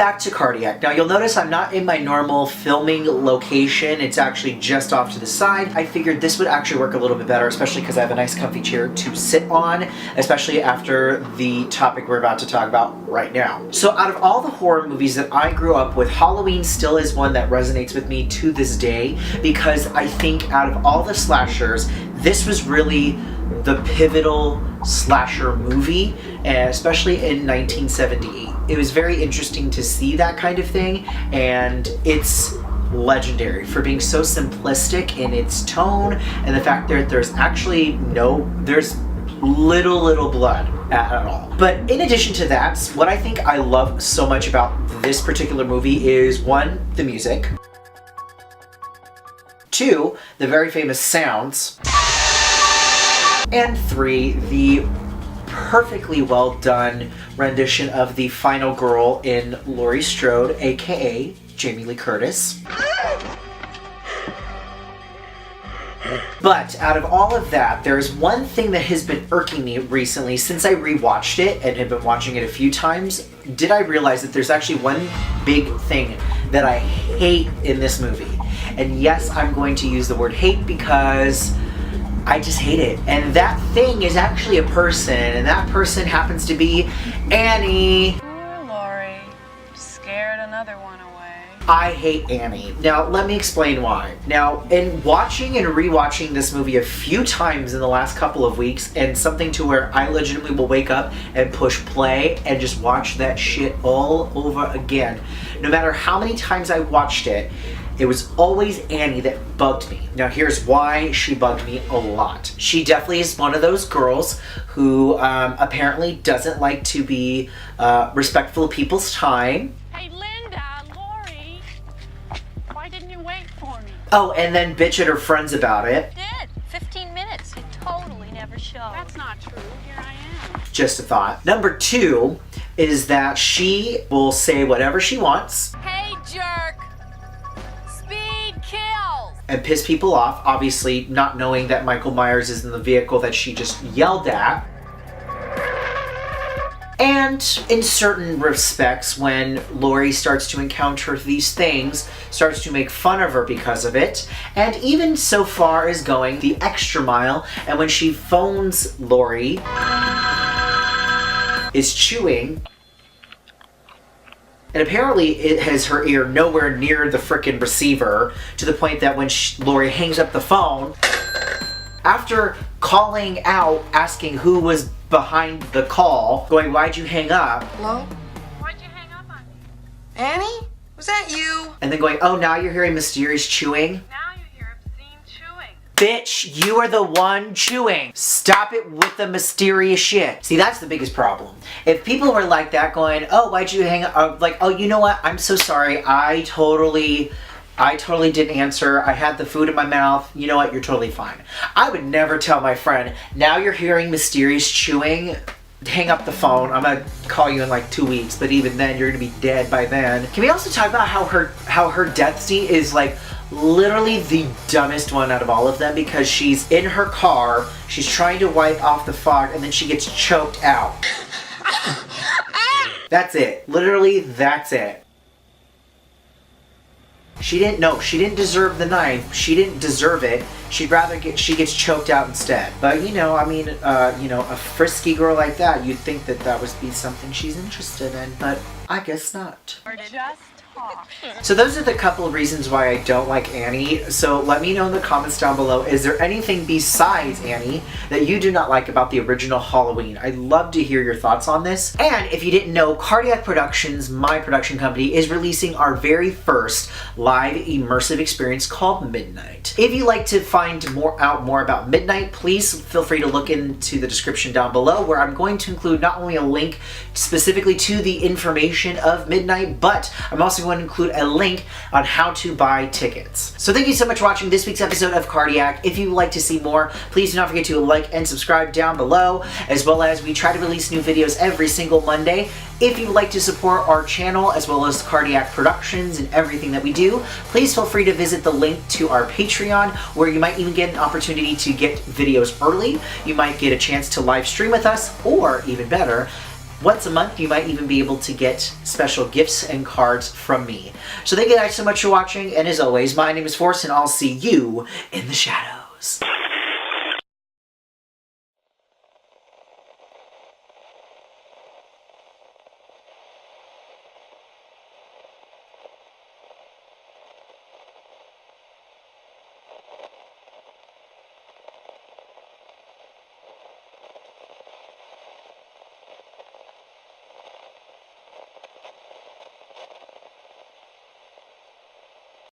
back to Cardiac. Now you'll notice I'm not in my normal filming location. It's actually just off to the side. I figured this would actually work a little bit better, especially because I have a nice comfy chair to sit on, especially after the topic we're about to talk about right now. So out of all the horror movies that I grew up with, Halloween still is one that resonates with me to this day, because I think out of all the slashers, this was really the pivotal slasher movie, especially in 1978. It was very interesting to see that kind of thing, and it's legendary for being so simplistic in its tone, and the fact that there's actually there's little blood at all. But in addition to that, what I think I love so much about this particular movie is, one, the music, two, the very famous sounds, and three, the perfectly well done rendition of the final girl in Laurie Strode, aka Jamie Lee Curtis. But out of all of that, there's one thing that has been irking me recently since I rewatched it and had been watching it a few times. Did I realize that there's actually one big thing that I hate in this movie? And yes, I'm going to use the word hate because I just hate it. And that thing is actually a person, and that person happens to be Annie. Poor Laurie. Scared another one away. I hate Annie. Now, let me explain why. Now, in watching and rewatching this movie a few times in the last couple of weeks, and something to where I legitimately will wake up and push play and just watch that shit all over again. No matter how many times I watched it, it was always Annie that bugged me. Now here's why she bugged me a lot. She definitely is one of those girls who apparently doesn't like to be respectful of people's time. Hey Linda, Laurie, why didn't you wait for me? Oh, and then bitch at her friends about it. Did 15 minutes. You totally never showed. That's not true. Here I am. Just a thought. Number two is that she will say whatever she wants. Hey, jerk! Speed kills! And piss people off, obviously not knowing that Michael Myers is in the vehicle that she just yelled at. And in certain respects, when Laurie starts to encounter these things, starts to make fun of her because of it, and even so far as going the extra mile, and when she phones Laurie, is chewing, and apparently it has her ear nowhere near the frickin' receiver, to the point that when Laurie hangs up the phone, after calling out, asking who was behind the call, going, why'd you hang up? Hello? Why'd you hang up on me? Annie? Was that you? And then going, oh, now you're hearing mysterious chewing? Now you hear obscene chewing. Bitch, you are the one chewing. Stop it with the mysterious shit. See, that's the biggest problem. If people were like that going, oh, why'd you hang up? Like, oh, you know what? I'm so sorry. I totally didn't answer. I had the food in my mouth. You know what? You're totally fine. I would never tell my friend, now you're hearing mysterious chewing, hang up the phone. I'm gonna call you in like 2 weeks, but even then you're gonna be dead by then. Can we also talk about how her death scene is like literally the dumbest one out of all of them, because she's in her car, she's trying to wipe off the fog, and then she gets choked out. That's it. Literally, that's it. She didn't deserve the knife. She didn't deserve it. She gets choked out instead. But you know, I mean, a frisky girl like that, you'd think that that would be something she's interested in, but I guess not. Or just talk. So those are the couple of reasons why I don't like Annie. So let me know in the comments down below, is there anything besides Annie that you do not like about the original Halloween? I'd love to hear your thoughts on this. And if you didn't know, Cardiac Productions, my production company, is releasing our very first live immersive experience called Midnight. If you'd like to find out more about Midnight, please feel free to look into the description down below, where I'm going to include not only a link specifically to the information of Midnight, but I'm also going to include a link on how to buy tickets. So thank you so much for watching this week's episode of Cardiac. If you'd like to see more, please do not forget to like and subscribe down below, as well as we try to release new videos every single Monday. If you'd like to support our channel, as well as Cardiac Productions and everything that we do, please feel free to visit the link to our Patreon, where you might even get an opportunity to get videos early. You might get a chance to live stream with us, or even better, Once a month, you might even be able to get special gifts and cards from me. So thank you guys so much for watching, and as always, my name is Forrest, and I'll see you in the shadows.